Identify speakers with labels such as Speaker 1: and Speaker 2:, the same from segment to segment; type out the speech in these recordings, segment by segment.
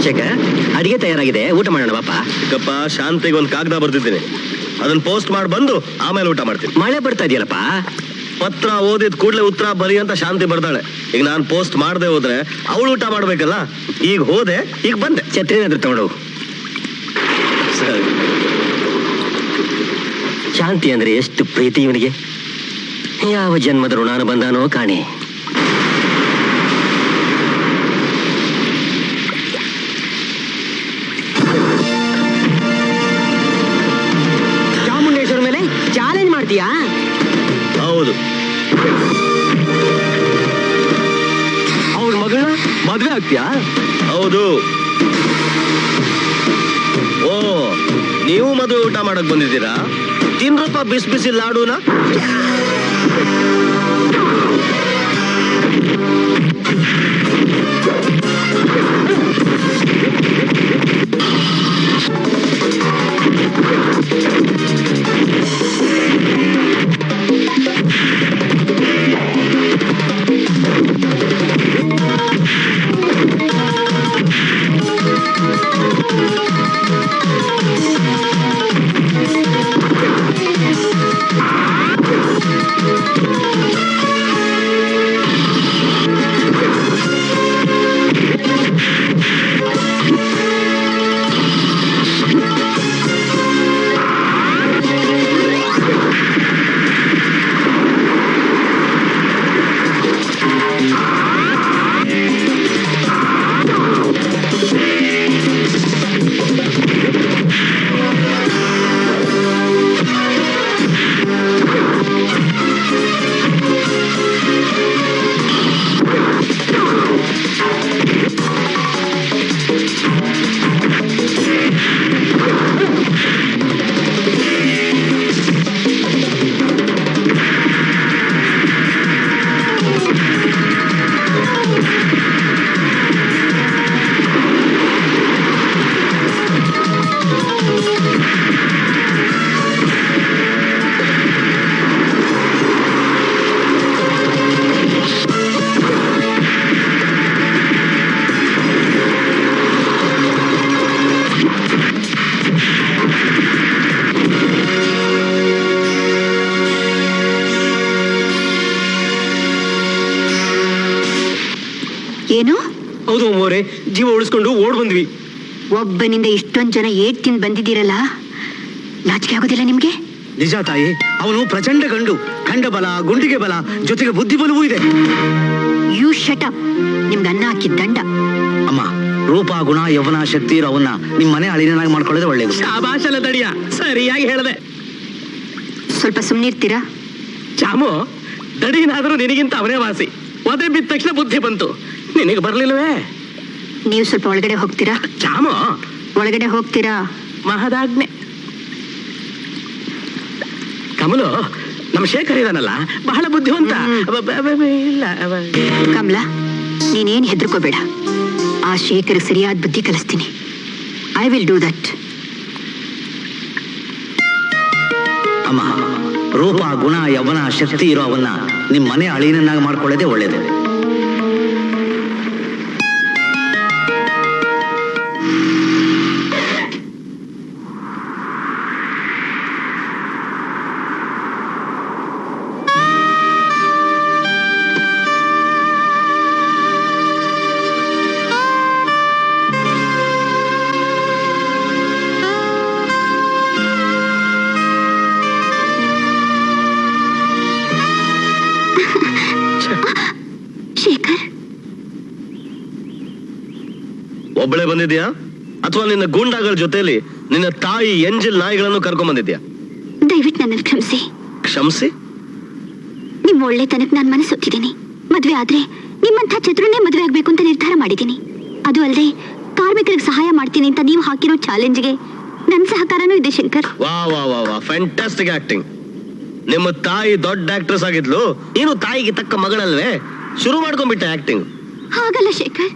Speaker 1: ಶೇಖರ್, ಅಡಿಗೆ ತಯಾರಾಗಿದೆ, ಊಟ ಮಾಡೋಣ ಬಾಪ.
Speaker 2: ಚಿಕ್ಕಪ್ಪ, ಶಾಂತಿಗೆ ಒಂದು ಕಾಗದ ಬರ್ತಿದ್ದೀನಿ, ಅದನ್ನ ಪೋಸ್ಟ್ ಮಾಡಿ ಬಂದು ಆಮೇಲೆ ಊಟ ಮಾಡ್ತೀನಿ.
Speaker 1: ಮಳೆ ಬರ್ತಾ ಇದೆಯಲ್ಲಪ್ಪ.
Speaker 2: ಪತ್ರ ಓದಿದ ಕೂಡಲೇ ಉತ್ತರ ಬರಿ ಅಂತ ಶಾಂತಿ ಬರ್ತಾಳೆ. ಈಗ ನಾನು ಪೋಸ್ಟ್ ಮಾಡದೆ ಹೋದ್ರೆ ಅವಳು ಊಟ ಮಾಡ್ಬೇಕಲ್ಲ. ಈಗ ಹೋದೆ, ಈಗ ಬಂದೆ.
Speaker 1: ಛತ್ರಿನಾದ್ರೂ ತಗೊಂಡು.
Speaker 2: ಸರಿ.
Speaker 1: ಶಾಂತಿ ಅಂದ್ರೆ ಎಷ್ಟು ಪ್ರೀತಿ ಇವನಿಗೆ. ಯಾವ ಜನ್ಮದ ಋಣಾನು ಬಂದಾನೋ ಕಾಣೆ. ಚಾಮುಂಡೇಶ್ವರ ಮೇಲೆ ಚಾಲೆಂಜ್ ಮಾಡ್ತೀಯಾ?
Speaker 2: ಹೌದು.
Speaker 1: ಅವ್ರ ಮಗಳನ್ನ ಮದ್ವೆ ಆಗ್ತೀಯಾ?
Speaker 2: ಹೌದು. ಓ, ನೀವು ಮದುವೆ ಊಟ ಮಾಡಕ್ ಬಂದಿದ್ದೀರಾ? ತಿನ್ರಪ್ಪ ಬಿಸಿ ಬಿಸಿ ಲಾಡುನ.
Speaker 3: ಏನು?
Speaker 1: ಹೌದು ಮೋರೆ, ಜೀವ ಉಳಿಸ್ಕೊಂಡು ಓಡ್ ಬಂದ್ವಿ.
Speaker 3: ಒಬ್ಬನಿಂದ ಇಷ್ಟೊಂದ್ ಜನ ಏಟ್ ತಿಂದು ಬಂದಿದ್ದೀರಲ್ಲ, ನಾಚಿಕೆ ಆಗೋದಿಲ್ಲ ನಿಮ್ಗೆ?
Speaker 4: ನಿಜ ತಾಯಿ, ಅವನು ಪ್ರಚಂಡ ಗಂಡು. ಖಂಡ ಬಲ, ಗುಂಡಿಗೆ ಬಲ, ಜೊತೆಗೆ ಬುದ್ಧಿ ಬಲವೂ ಇದೆ.
Speaker 3: You shut up. ನಿಮ್ಗೆ ಅನ್ನ ಹಾಕಿದ ದಂಡ.
Speaker 4: ಅಮ್ಮ, ರೂಪ, ಗುಣ, ಯೌವನ, ಶಕ್ತಿ ಇರೋವನ್ನ ನಿಮ್ ಮನೆ ಅಳಿನಾಗಿ ಮಾಡ್ಕೊಳ್ಳೋದೇ ಒಳ್ಳೇದು.
Speaker 1: ಶಾಬಾಷಲ ತಡಿಯ, ಸರಿಯಾಗಿ ಹೇಳ್ದೆ.
Speaker 3: ಸ್ವಲ್ಪ ಸುಮ್ನಿರ್ತೀರಾ?
Speaker 1: ಚಾಮು, ದಡಿನಾದ್ರೂ ನಿನಗಿಂತ ಅವನೇ ವಾಸಿ. ಒದೆ ಬಿದ್ದ ತಕ್ಷಣ ಬುದ್ಧಿ ಬಂತು, ನಿನಗೆ ಬರ್ಲಿಲ್ವೇ?
Speaker 3: ನೀವು ಸ್ವಲ್ಪ ಒಳಗಡೆ ಹೋಗ್ತೀರಾ?
Speaker 1: ಚಾಮು,
Speaker 3: ಒಳಗಡೆ ಹೋಗ್ತೀರಾ?
Speaker 1: ಮಹದಾಜ್ಞೆ. ಕಮಲು, ನಮ್ಮ ಶೇಖರ್ ಇದಾನಲ್ಲ, ಬಹಳ ಬುದ್ಧಿವಂತ. ಇಲ್ಲ
Speaker 3: ಕಮಲಾ, ನೀನೇನ್ ಹೆದರ್ಕೋಬೇಡ. ಆ ಶೇಖರ್ ಸರಿಯಾದ ಬುದ್ಧಿ ಕಲಿಸ್ತೀನಿ. I will do that.
Speaker 4: ಅಮ್ಮ, ರೂಪ, ಗುಣ, ಯೌವನ, ಶಕ್ತಿ ಇರೋವನ್ನ ನಿಮ್ ಮನೆ ಅಳಿನಾಗಿ ಮಾಡ್ಕೊಳ್ಳೋದೇ ಒಳ್ಳೇದು.
Speaker 3: ಶೇಖರ್,
Speaker 2: ಒಬ್ಬಳೆ ಬಂದಿದ್ಯಾ ಅಥವಾ ನಿನ್ನ ಗೂಂಡಾಗಳ ಜೊತೆಲಿ ನಿನ್ನ ತಾಯಿ ಎಂಜಿಲ್ ನಾಯಿಗಳನ್ನು ಕರ್ಕೊಂಡ್ ಬಂದಿದ್ಯಾ?
Speaker 3: ದಯವಿಟ್ಟು ನನ್ನನ್ನು ಕ್ಷಮಿಸಿ.
Speaker 2: ಕ್ಷಮಿಸಿ?
Speaker 3: ನಿಮ್ಮ ಒಳ್ಳೆತನಕ್ಕೆ ನಾನು ಮನಸ್ಸೊತ್ತಿದ್ದೀನಿ. ಮದ್ವೆ ಆದ್ರೆ ನಿಮ್ಮಂಥ ಚತುರನ್ನೇ ಮದ್ವೆ ಆಗ್ಬೇಕು ಅಂತ ನಿರ್ಧಾರ ಮಾಡಿದ್ದೀನಿ. ಅದು ಅಲ್ಲದೆ ಕಾರ್ಮಿಕರಿಗೆ ಸಹಾಯ ಮಾಡ್ತೀನಿ ಅಂತ ನೀವು ಹಾಕಿರೋ ಚಾಲೆಂಜ್ಗೆ ನನ್ನ ಸಹಕಾರನೂ ಇದೆ ಶಂಕರ್.
Speaker 2: ವಾ ವಾ ವಾ ವಾ, ಫ್ಯಾಂಟಾಸ್ಟಿಕ್ ಆಕ್ಟಿಂಗ್. ನಿಮ್ಮ ತಾಯಿ ದೊಡ್ಡ ಆಕ್ಟ್ರೆಸ್ ಆಗಿದ್ಲು, ನೀನು ತಾಯಿಗೆ ತಕ್ಕ ಮಗಳಲ್ವೇ? ಶುರು ಮಾಡ್ಕೊಂಡ್ಬಿಟ್ಟೆ ಆಕ್ಟಿಂಗ್.
Speaker 3: ಹಾಗಲ್ಲ ಶೇಖರ್.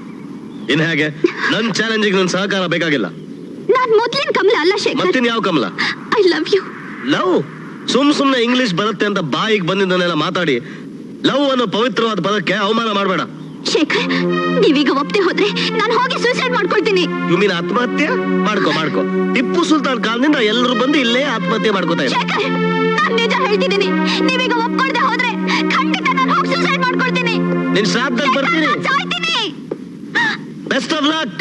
Speaker 2: ಇನ್ ಹೇಗೆ? ನನ್ ಚಾಲೆಂಜಿಗೆ ನನ್ನ ಸಹಕಾರ ಬೇಕಾಗಿಲ್ಲ.
Speaker 3: ನಾನ್ ಮೊದ್ಲಿನ ಕಮಲ ಅಲ್ಲ ಶೇಖರ್.
Speaker 2: ಮತ್ತಿನ್ ಯಾವ Kamala?
Speaker 3: I love you.
Speaker 2: Love? ಸುಮ್ನೆ ಇಂಗ್ಲಿಷ್ ಬರುತ್ತೆ ಅಂತ ಬಾಯಿಗೆ ಬಂದಿದ್ದನ್ನೆಲ್ಲ ಮಾತಾಡಿ ಲವ್ ಅನ್ನೋ ಪವಿತ್ರವಾದ ಪದಕ್ಕೆ ಅವಮಾನ ಮಾಡಬೇಡ.
Speaker 3: ಶೇಖರ್, ನೀವೀಗ ಒಪ್ಪದೆ ಹೋದ್ರೆ ನಾನು ಹೋಗಿ ಸೂಸೈಡ್ ಮಾಡ್ಕೊಳ್ತೀನಿ.
Speaker 2: ಯು ಮೀನ್ ಆತ್ಮಹತ್ಯೆ? ಮಾಡ್ಕೋ. ಟಿಪ್ಪು ಸುಲ್ತಾನ್ ಕಾಲದಿಂದ ಎಲ್ಲರೂ ಬಂದು ಇಲ್ಲೇ ಆತ್ಮಹತ್ಯೆ ಮಾಡ್ಕೋತಾ ಇದ್ದಾರೆ.
Speaker 3: ಶೇಖರ್, ನಾನು ನಿಜ ಹೇಳ್ತಿದ್ದೀನಿ. ನೀವೀಗ ಒಪ್ಕೊಳ್ದೆ ಹೋದ್ರೆ ಖಂಡಿತ ನಾನು ಹೋಗಿ ಸೂಸೈಡ್ ಮಾಡ್ಕೊಳ್ತೀನಿ.
Speaker 2: ನಿನ್ ಶ್ರಾದ್ದಕ್ಕೆ ಬರ್ತೀನಿ.
Speaker 3: ನಾನ್ ಸಾಯ್ತೀನಿ.
Speaker 2: Best of luck.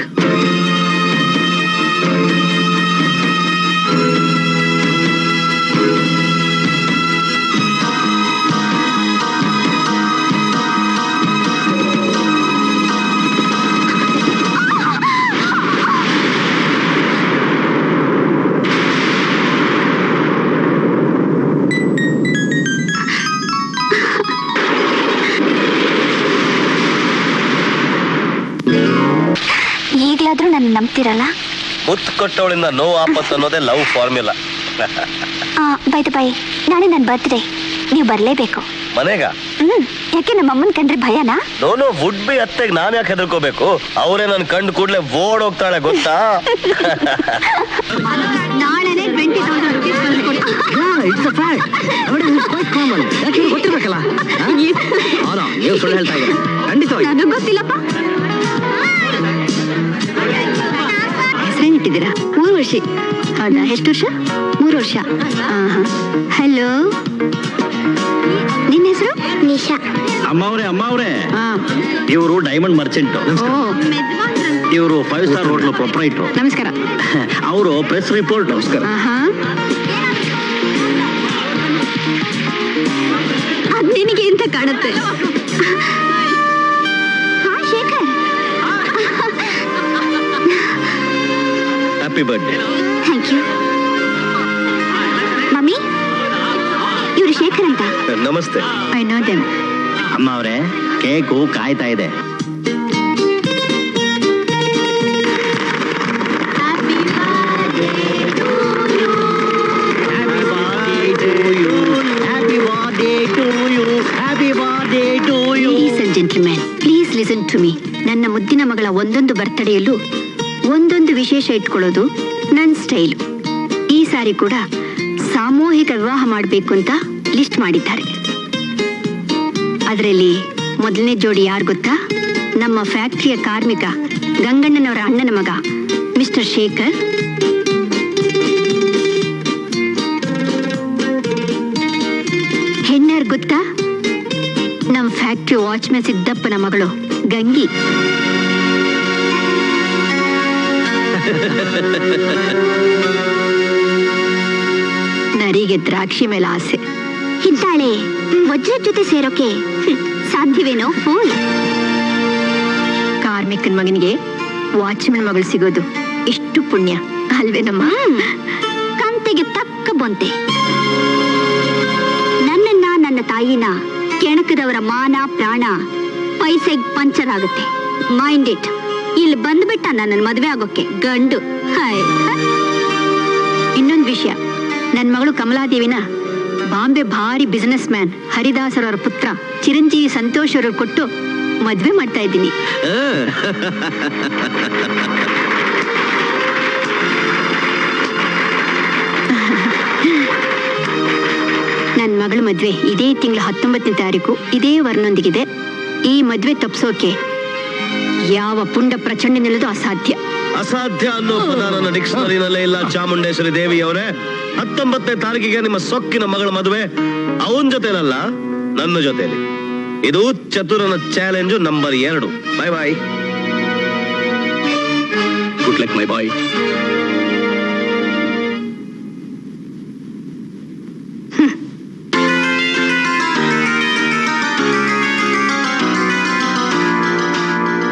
Speaker 3: ಈಗ್ಲಾದ್ರೂ ನನ್ನ ನಂಬ್ತಿರಲ್ಲ?
Speaker 2: ಮುತ್ತು ಕೊಟ್ಟವಳಿಂದ ನೋ ಆಪತ್ ಅನ್ನೋದೇ ಲವ್ ಫಾರ್ಮ್ಯುಲಾ.
Speaker 3: ಬೈ ಬೈ, ನಾಳೆ ನನ್ನ ಬರ್ತ್ಡೇ, ನೀವು ಬರ್ಲೇಬೇಕು.
Speaker 2: ಮನೆಗ?
Speaker 3: ಯಾಕೆ ನಮ್ಮ ಅಮ್ಮನ್ ಕಂಡ್ರೆ ಭಯನಾ?
Speaker 2: ನೋ ವುಡ್ ಬಿ ಅತ್ತೆಗೆ ನಾನು ಯಾಕೆ ಹೆದರ್ಕೋಬೇಕು? ಅವರೇ ನನ್ ಕಂಡು ಕೂಡ್ಲೆ ಓಡ್ ಹೋಗ್ತಾಳೆ ಗೊತ್ತಾ?
Speaker 3: ನಾಳೆನೇ 20,000 rupees
Speaker 4: ಗೊತ್ತಿರ್ಬೇಕಲ್ಲ. ನೀವು ಸುಳ್ಳು ಹೇಳ್ತಾ ಇದ್ದೀರಾ? ಖಂಡಿತವಾಗಿ
Speaker 3: ನನಗೆ ಗೊತ್ತಿಲ್ಲಪ್ಪ. ಹೆಸರೇನಿಟ್ಟಿದ್ದೀರಾ? 3 ವರ್ಷ. ಹೌದಾ? ಎಷ್ಟು ವರ್ಷ? 3 ವರ್ಷ. ಹಲೋ, ನಿನ್ನ ಹೆಸರು? ನಿಶಾ.
Speaker 4: ಅಮ್ಮ ಅವ್ರೆ ಇವರು ಡೈಮಂಡ್ ಮರ್ಚೆಂಟ್, ಇವರು 5 ಸ್ಟಾರ್ ಹೋಟೆಲ್ ಪ್ರೊಪ್ರೈಟರ್.
Speaker 3: ನಮಸ್ಕಾರ.
Speaker 4: ಅವರು ಪ್ರೆಸ್ ರಿಪೋರ್ಟ್. ನಮಸ್ಕಾರ.
Speaker 3: ಅದ್ ನಿನಗೆ ಎಂತ ಕಾಣುತ್ತೆ? Shekhar,
Speaker 2: happy birthday.
Speaker 3: Thank you. Mummy, ಇವರು ಶೇಖರ್ ಅಂತ.
Speaker 2: ನಮಸ್ತೆ.
Speaker 3: I know them.
Speaker 4: ಅಮ್ಮ ಅವರೇ, ಕೇಕು ಕಾಯ್ತಾ ಇದೆ.
Speaker 3: Ladies and gentlemen, please listen to me. ನನ್ನ ಮುದ್ದಿನ ಮಗಳ ಒಂದೊಂದು ಬರ್ತಡೆಯಲ್ಲೂ ಒಂದೊಂದು ವಿಶೇಷ ಇಟ್ಕೊಳ್ಳೋದು ನನ್ನ ಸ್ಟೈಲು. ಈ ಸಾರಿ ಕೂಡ ಸಾಮೂಹಿಕ ವಿವಾಹ ಮಾಡಬೇಕು ಅಂತ ಲಿಸ್ಟ್ ಮಾಡಿದ್ದಾರೆ. ಅದರಲ್ಲಿ ಮೊದಲನೇ ಜೋಡಿ ಯಾರು ಗೊತ್ತಾ? ನಮ್ಮ ಫ್ಯಾಕ್ಟರಿಯ ಕಾರ್ಮಿಕ ಗಂಗಣ್ಣನವರ ಅಣ್ಣನ ಮಗ ಮಿಸ್ಟರ್ ಶೇಖರ್. ಹೆಣ್ಣಾರ್ ಗೊತ್ತಾ? ನಮ್ಮ ಫ್ಯಾಕ್ಟರಿ ವಾಚ್ಮ್ಯಾನ್ ಸಿದ್ದಪ್ಪನ ಮಗಳು ಗಂಗಿ. ನರಿಗೆ ದ್ರಾಕ್ಷಿ ಮೇಲೆ ಆಸೆ. ಇಂತಾಳೆ ವಜ್ರದ ಜೊತೆ ಸೇರೋಕೆ ಸಾಧ್ಯವೇನೋ? ಫೋನ್. ಕಾರ್ಮಿಕನ ಮಗನಿಗೆ ವಾಚ್ಮನ್ ಮಗಳು ಸಿಗೋದು ಎಷ್ಟು ಪುಣ್ಯ ಅಲ್ವೇನಮ್ಮ? ಕಂತೆಗೆ ತಕ್ಕ ಬೊಂತೆ. ನನ್ನನ್ನ, ನನ್ನ ತಾಯಿನ ಕೆಣಕದವರ ಮಾನ ಪ್ರಾಣ ಪೈಸೆಗೆ ಪಂಚರ್ ಆಗುತ್ತೆ. Mind it. ಇಲ್ಲಿ ಬಂದ್ಬಿಟ್ಟ ನನ್ನ ಮದುವೆ ಆಗೋಕೆ ಗಂಡು. ಇನ್ನೊಂದು ವಿಷಯ, ನನ್ನ ಮಗಳು ಕಮಲಾದೇವಿನ ಬಾಂಬೆ ಭಾರಿ ಬಿಸಿನೆಸ್ ಮ್ಯಾನ್ ಹರಿದಾಸರವರ ಪುತ್ರ ಚಿರಂಜೀವಿ ಸಂತೋಷ್ ಅವರು ಕೊಟ್ಟು ಮದ್ವೆ ಮಾಡ್ತಾ ಇದ್ದೀನಿ. ನನ್ನ ಮಗಳ ಮದ್ವೆ ಇದೇ ತಿಂಗಳ 19ನೇ ತಾರೀಕು ಇದೇ ವರ್ಣೊಂದಿಗಿದೆ. ಈ ಮದ್ವೆ ತಪ್ಪಿಸೋಕೆ ಯಾವ ಪುಂಡ ಪ್ರಚಂಡ ನಿಲ್ಲೋದು ಅಸಾಧ್ಯ.
Speaker 2: ಅಸಾಧ್ಯ ಅನ್ನೋ ಪದ ನನ್ನ ಡಿಕ್ಷನರಿನಲ್ಲೇ ಇಲ್ಲ ಚಾಮುಂಡೇಶ್ವರಿ ದೇವಿ ಅವರೇ. 19ನೇ ತಾರೀಕಿಗೆ ನಿಮ್ಮ ಸೊಕ್ಕಿನ ಮಗಳ ಮದುವೆ ಅವನ ಜೊತೆನಲ್ಲ, ನನ್ನ ಜೊತೆಲಿ. ಇದು ಚತುರನ ಚಾಲೆಂಜು ನಂಬರ್ 2. ಬಾಯ್ ಬಾಯ್.
Speaker 1: ಗುಡ್ ಲಕ್ ಮೈ ಬಾಯ್.